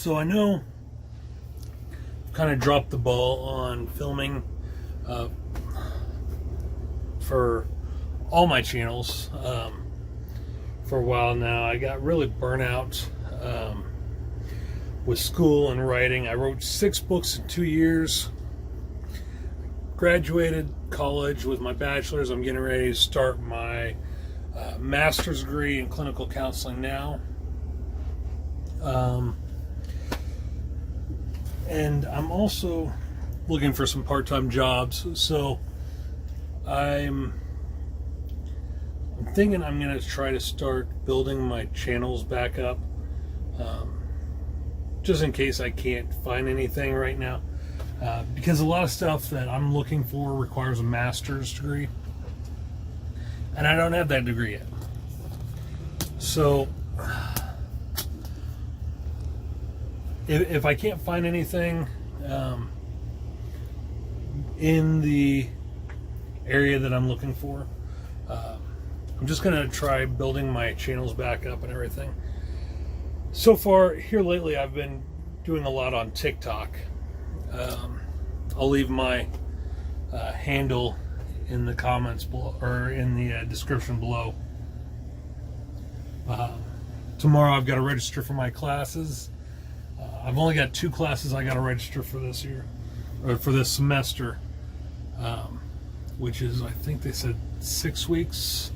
So I know I've kind of dropped the ball on filming for all my channels for a while now. I got really burnt out with school and writing. I wrote 6 books in 2 years. Graduated college with my bachelor's. I'm getting ready to start my master's degree in clinical counseling now. And I'm also looking for some part-time jobs. So I'm thinking I'm going to try to start building my channels back up, just in case I can't find anything right now, because a lot of stuff that I'm looking for requires a master's degree, and I don't have that degree yet. So if I can't find anything in the area that I'm looking for, I'm just going to try building my channels back up and everything. So far, here lately, I've been doing a lot on TikTok. I'll leave my handle in the comments below, or in the description below. Tomorrow, I've got to register for my classes. I've only got 2 classes I got to register for this year, or for this semester, which is, I think they said 6 weeks.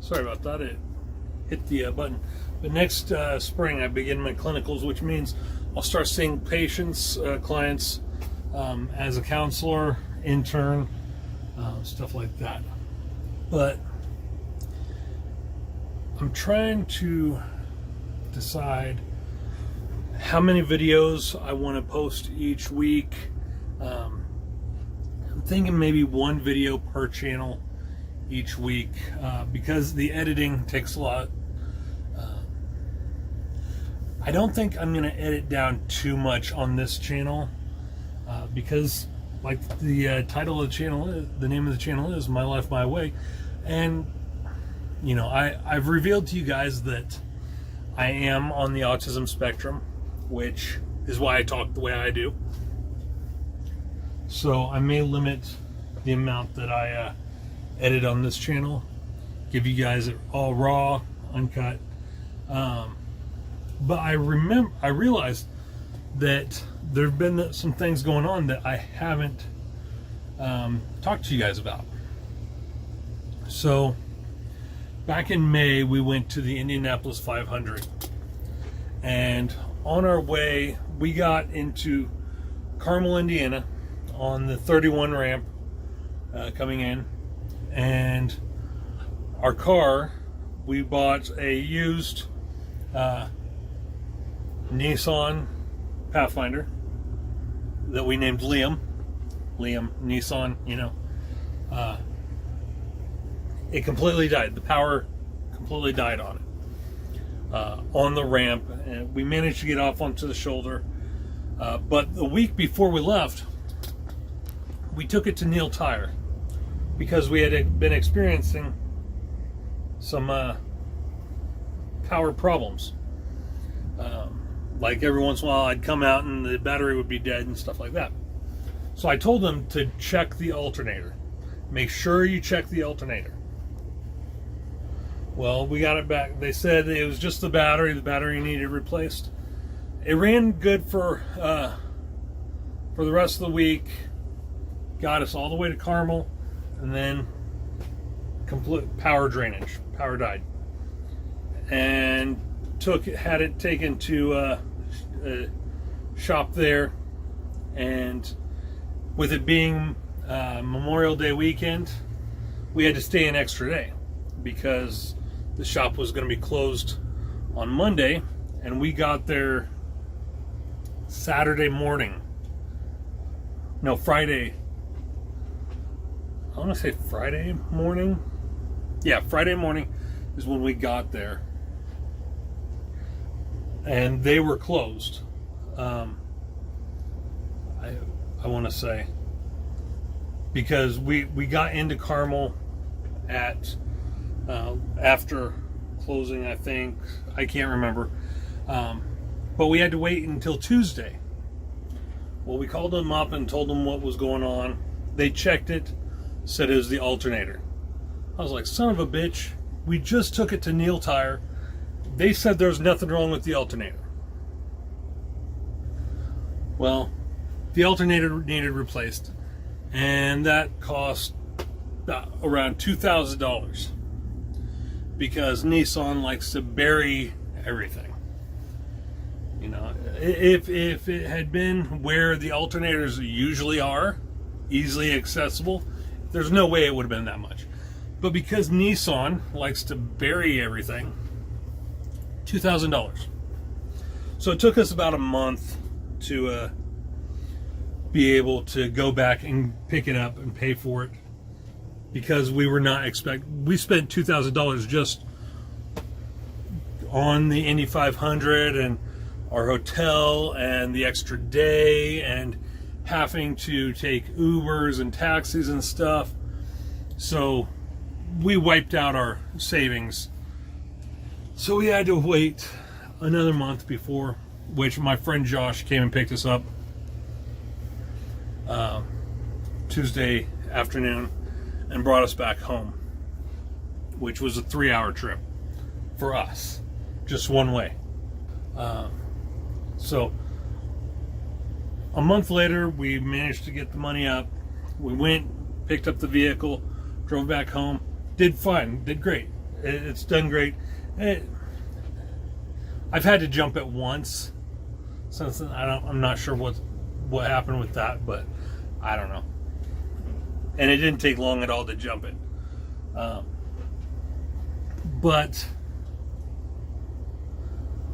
Sorry about that, it hit the button. But next spring I begin my clinicals, which means I'll start seeing patients, clients, as a counselor, intern, stuff like that. But I'm trying to decide how many videos I want to post each week. I'm thinking maybe 1 video per channel each week, because the editing takes a lot. I don't think I'm going to edit down too much on this channel, because like the title of the channel is, the name of the channel is My Life, My Way. And, you know, I've revealed to you guys that I am on the autism spectrum, which is why I talk the way I do. So I may limit the amount that I edit on this channel, give you guys it all raw, uncut. But I realized that there have been some things going on that I haven't talked to you guys about. So back in May, we went to the Indianapolis 500, and on our way, we got into Carmel, Indiana, on the 31 ramp coming in, and our car, we bought a used Nissan Pathfinder that we named Liam Nissan, you know. It completely died. The power completely died on it, on the ramp, and we managed to get off onto the shoulder. But the week before we left, we took it to Neil Tire because we had been experiencing some power problems. Like every once in a while I'd come out and the battery would be dead and stuff like that. So I told them to check the alternator. Make sure you check the alternator. Well, we got it back. They said it was just the battery needed replaced. It ran good for the rest of the week. Got us all the way to Carmel, and then complete power drainage. Power died. And had it taken to a shop there, and with it being Memorial Day weekend, we had to stay an extra day because the shop was going to be closed on Monday, and we got there Saturday morning. No, Friday. I want to say Friday morning. Yeah, Friday morning is when we got there. And they were closed. I want to say, because we got into Carmel at after closing, I think. I can't remember. But we had to wait until Tuesday. Well, we called them up and told them what was going on. They checked it, said it was the alternator. I was like, son of a bitch, we just took it to Neil Tire. They said there's nothing wrong with the alternator. Well, the alternator needed replaced, and that cost around $2,000 because Nissan likes to bury everything. You know, if it had been where the alternators usually are, easily accessible, there's no way it would have been that much. But because Nissan likes to bury everything, $2,000. So it took us about a month to be able to go back and pick it up and pay for it, because we were not we spent $2,000 just on the Indy 500 and our hotel and the extra day and having to take Ubers and taxis and stuff. So we wiped out our savings. So we had to wait another month before, which my friend Josh came and picked us up Tuesday afternoon and brought us back home, which was a 3-hour trip for us, just one way. So a month later, we managed to get the money up. We went, picked up the vehicle, drove back home, did fine, did great. It's done great. I've had to jump it once since then. I'm not sure what happened with that, but I don't know. And it didn't take long at all to jump it. But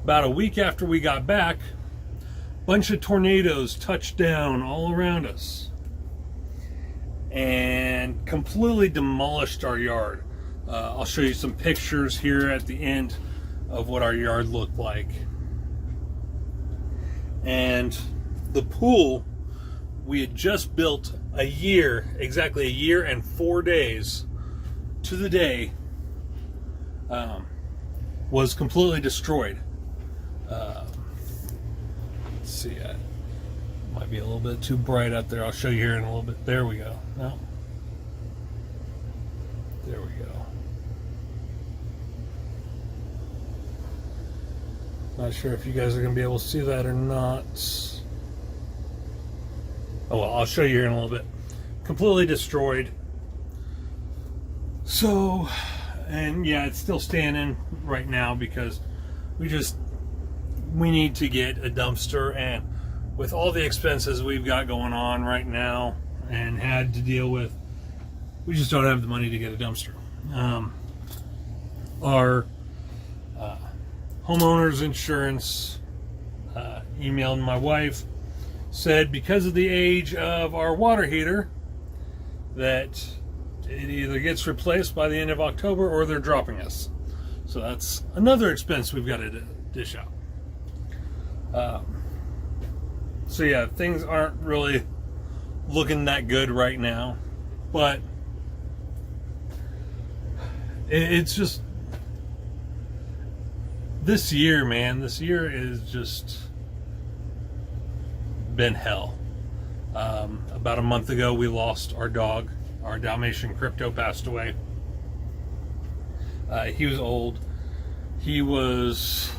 about a week after we got back, a bunch of tornadoes touched down all around us and completely demolished our yard. I'll show you some pictures here at the end of what our yard looked like. And the pool we had just built exactly a year and 4 days to the day, was completely destroyed. Let's see, it might be a little bit too bright out there. I'll show you here in a little bit. There we go. No. There we go. Not sure if you guys are going to be able to see that or not. Oh, well, I'll show you here in a little bit. Completely destroyed. So, and yeah, it's still standing right now because we need to get a dumpster, and with all the expenses we've got going on right now and had to deal with, we just don't have the money to get a dumpster. Our homeowner's insurance emailed my wife, said because of the age of our water heater that it either gets replaced by the end of October or they're dropping us. So that's another expense we've got to dish out. So yeah, things aren't really looking that good right now, but it's just this year, man. This year is just been hell. About a month ago, we lost our dog. Our Dalmatian Crypto passed away. He was old. He was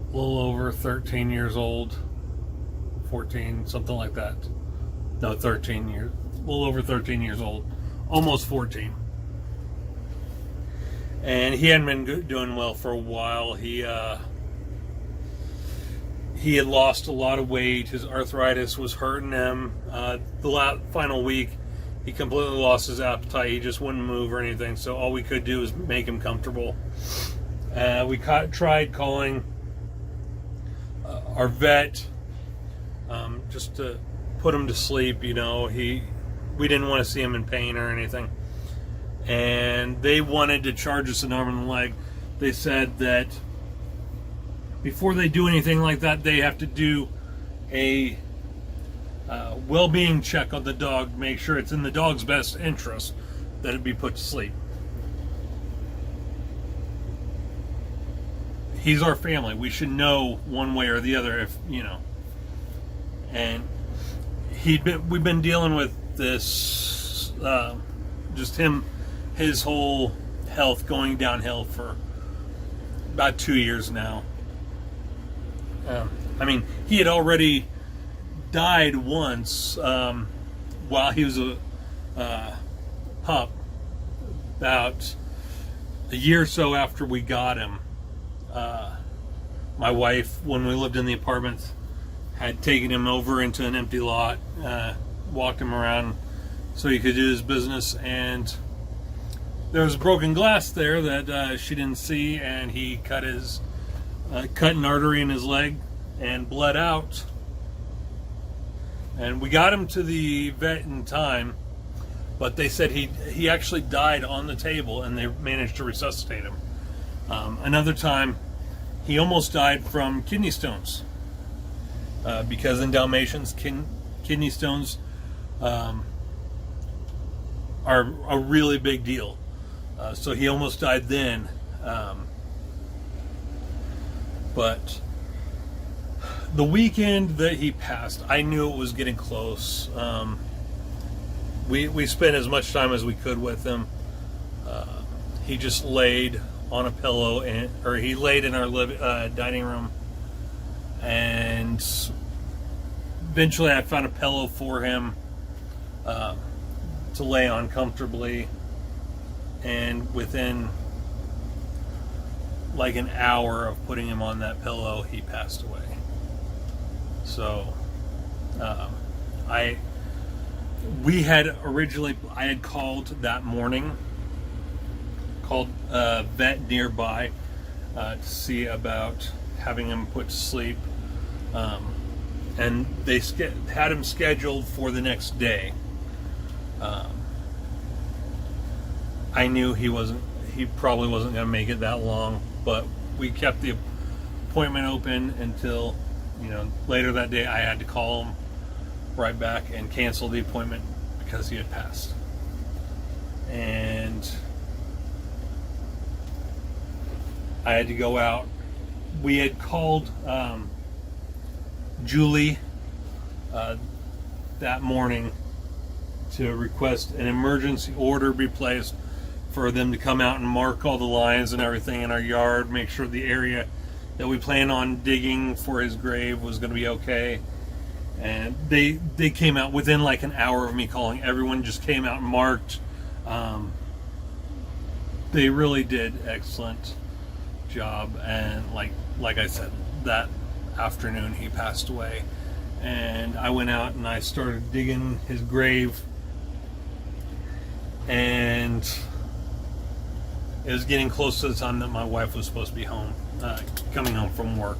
a little over 13 years old, 14, something like that. No, 13 years, a little over 13 years old, almost 14. And he hadn't been doing well for a while. He had lost a lot of weight. His arthritis was hurting him. The final week, he completely lost his appetite. He just wouldn't move or anything. So all we could do was make him comfortable. We tried calling our vet just to put him to sleep. You know, we didn't want to see him in pain or anything. And they wanted to charge us an arm and a leg. They said that before they do anything like that, they have to do a well-being check on the dog, make sure it's in the dog's best interest that it be put to sleep. he's our family. We should know one way or the other, if you know. And we've been dealing with this, just his whole health going downhill for about 2 years now. I mean, he had already died once while he was a pup, about a year or so after we got him. My wife, when we lived in the apartment, had taken him over into an empty lot, walked him around so he could do his business, and there was broken glass there that she didn't see, and he cut an artery in his leg and bled out. And we got him to the vet in time, but they said he actually died on the table, and they managed to resuscitate him. Another time, he almost died from kidney stones, because in Dalmatians, kidney stones are a really big deal. So he almost died then. But the weekend that he passed, I knew it was getting close. We spent as much time as we could with him. He just laid on a pillow, or he laid in our dining room, and eventually I found a pillow for him to lay on comfortably, and within like an hour of putting him on that pillow, he passed away. So I had called that morning, called a vet nearby to see about having him put to sleep, and they had him scheduled for the next day. I knew he probably wasn't going to make it that long, but we kept the appointment open until, later that day. I had to call him right back and cancel the appointment because he had passed. And I had to go out. We had called Julie that morning to request an emergency order be placed for them to come out and mark all the lines and everything in our yard, make sure the area that we plan on digging for his grave was going to be okay. And they came out within like an hour of me calling. Everyone just came out and marked. They really did excellent job, and like I said, that afternoon he passed away, and I went out and I started digging his grave, and it was getting close to the time that my wife was supposed to be home, coming home from work.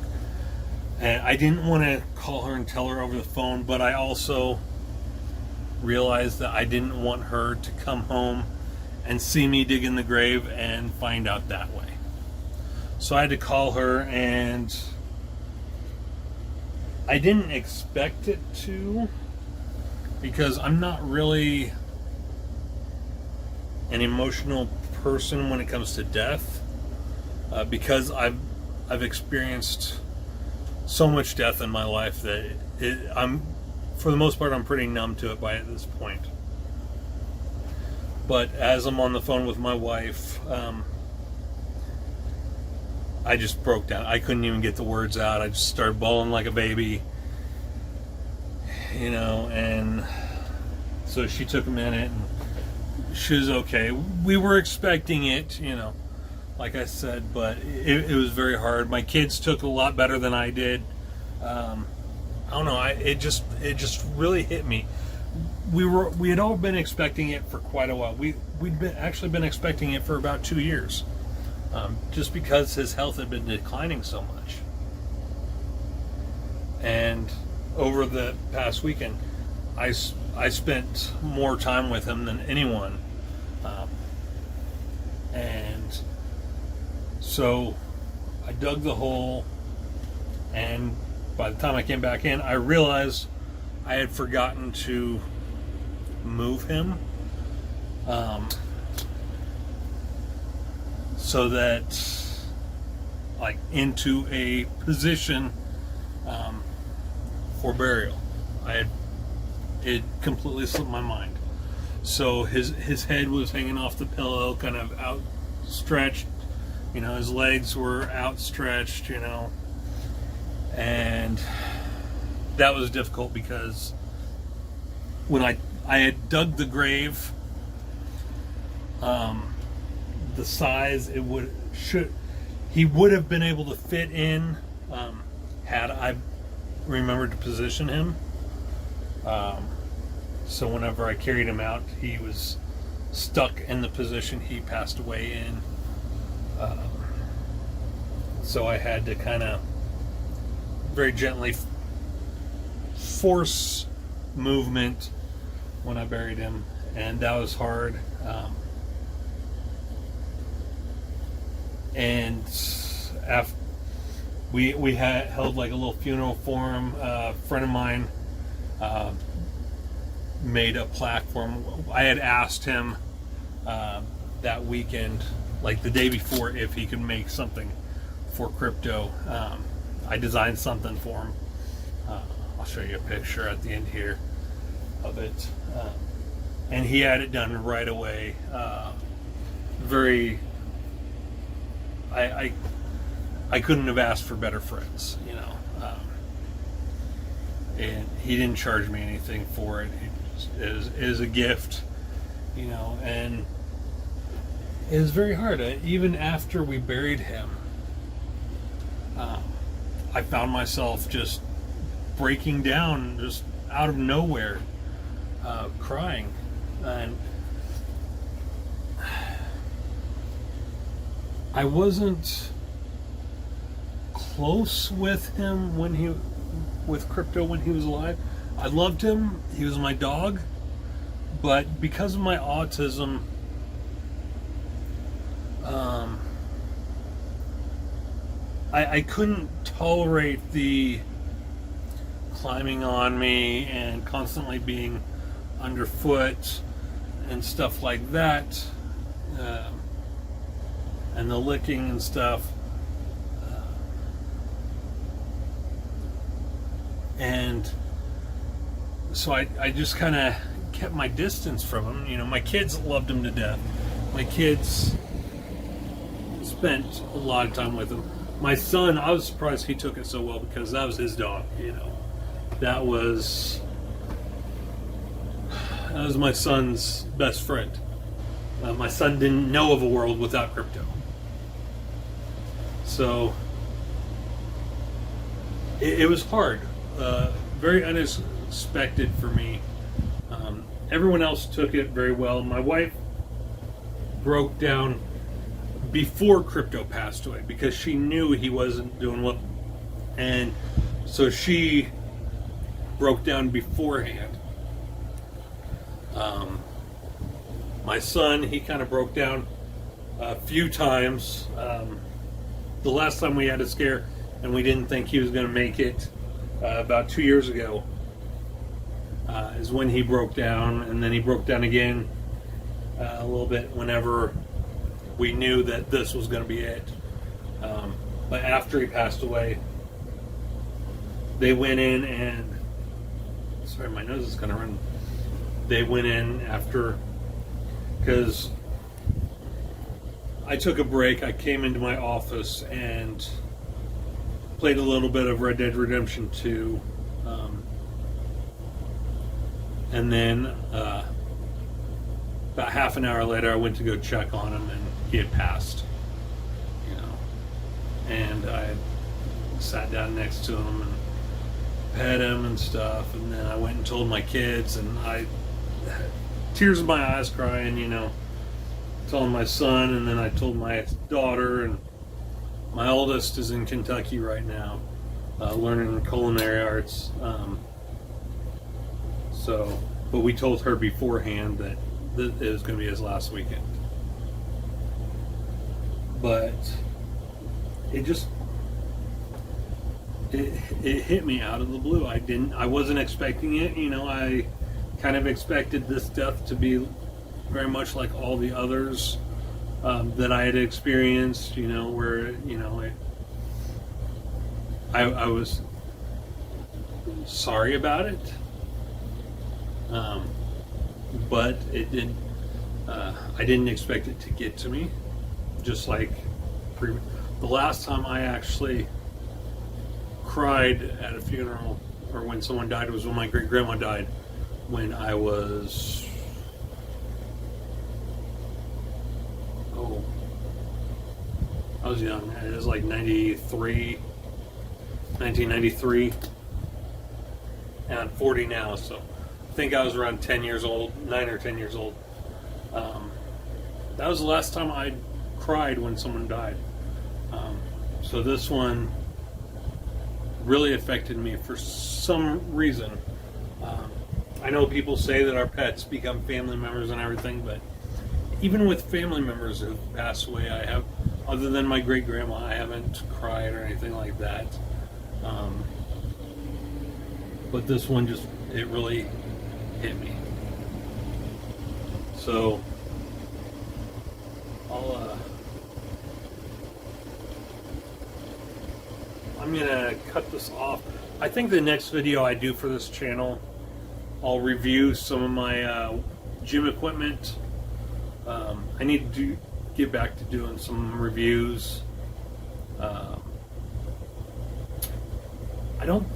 And I didn't want to call her and tell her over the phone, but I also realized that I didn't want her to come home and see me dig in the grave and find out that way. So I had to call her, and I didn't expect it to, because I'm not really an emotional person when it comes to death, because I've experienced so much death in my life that I'm, for the most part, I'm pretty numb to it by this point. But as I'm on the phone with my wife, I just broke down. I couldn't even get the words out. I just started bawling like a baby, and so she took a minute, and she was okay. We were expecting it, like I said, but it was very hard. My kids took it a lot better than I did. I don't know. It just really hit me. We had all been expecting it for quite a while. We'd been expecting it for about 2 years, just because his health had been declining so much. And over the past weekend, I spent more time with him than anyone, and so I dug the hole, and by the time I came back in, I realized I had forgotten to move him, so that like into a position for burial. It completely slipped my mind. So his head was hanging off the pillow, kind of outstretched. His legs were outstretched. And that was difficult because when I had dug the grave, the size he would have been able to fit in had I remembered to position him. So whenever I carried him out, he was stuck in the position he passed away in. So I had to kind of very gently force movement when I buried him, and that was hard. And after we had held like a little funeral for him, a friend of mine made a plaque for him. I had asked him that weekend, like the day before, if he could make something for crypto. I designed something for him. I'll show you a picture at the end here of it. And he had it done right away. I couldn't have asked for better friends, and he didn't charge me anything for it. It is a gift, and it was very hard. Even after we buried him, I found myself just breaking down, just out of nowhere, crying. And I wasn't close with him with crypto when he was alive. I loved him. He was my dog. But because of my autism, I couldn't tolerate the climbing on me and constantly being underfoot and stuff like that, and the licking and stuff. And so I just kind of kept my distance from him. My kids loved him to death. My kids spent a lot of time with him. My son, I was surprised he took it so well because that was his dog. That was my son's best friend. My son didn't know of a world without crypto. So it was hard. Very unexpected for me. Everyone else took it very well. My wife broke down before crypto passed away because she knew he wasn't doing well, and so she broke down beforehand. My son, he kind of broke down a few times. The last time we had a scare and we didn't think he was going to make it, about 2 years ago, is when he broke down, and then he broke down again a little bit whenever we knew that this was going to be it. But after he passed away, they went in and, sorry, my nose is kind of running. They went in after, because I took a break. I came into my office and played a little bit of Red Dead Redemption 2, and then about half an hour later I went to go check on him, and he had passed. And I sat down next to him and pet him and stuff, and then I went and told my kids, and I had tears in my eyes crying, telling my son, and then I told my daughter, and my oldest is in Kentucky right now, learning culinary arts. But we told her beforehand that it was going to be his last weekend. But it hit me out of the blue. I wasn't expecting it. I kind of expected this death to be very much like all the others that I had experienced, where, I was sorry about it, but it didn't. I didn't expect it to get to me. Just like the last time I actually cried at a funeral or when someone died was when my great grandma died. When I was I was young. It was like 1993, and I'm 40 now, so I think I was around 10 years old, 9 or 10 years old. That was the last time I cried when someone died. So this one really affected me for some reason. I know people say that our pets become family members and everything, but even with family members who pass away, I have, other than my great grandma, I haven't cried or anything like that. But this one just, it really hit me. So I'm gonna cut this off. I think the next video I do for this channel, I'll review some of my gym equipment. I need to get back to doing some reviews. I don't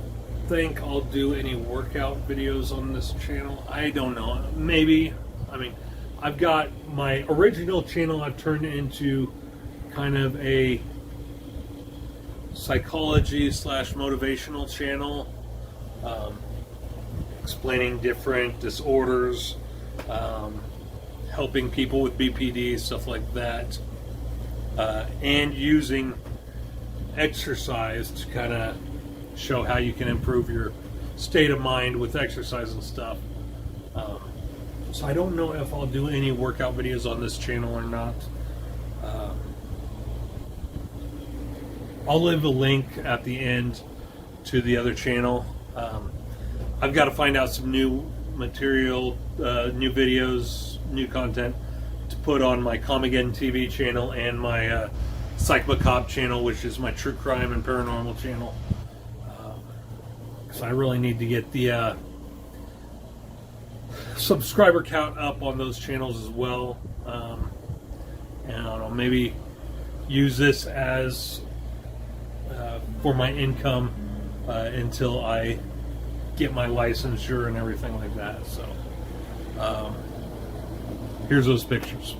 think I'll do any workout videos on this channel. I don't know. Maybe. I mean, I've got my original channel I've turned into kind of a psychology / motivational channel, explaining different disorders, helping people with BPD, stuff like that, and using exercise to kind of show how you can improve your state of mind with exercise and stuff. So I don't know if I'll do any workout videos on this channel or not. I'll leave a link at the end to the other channel. I've got to find out some new material, new videos, new content to put on my Comageddon TV channel and my Psych Macabre channel, which is my true crime and paranormal channel. Because I really need to get the subscriber count up on those channels as well. And I'll maybe use this as for my income until I get my licensure and everything like that. So here's those pictures.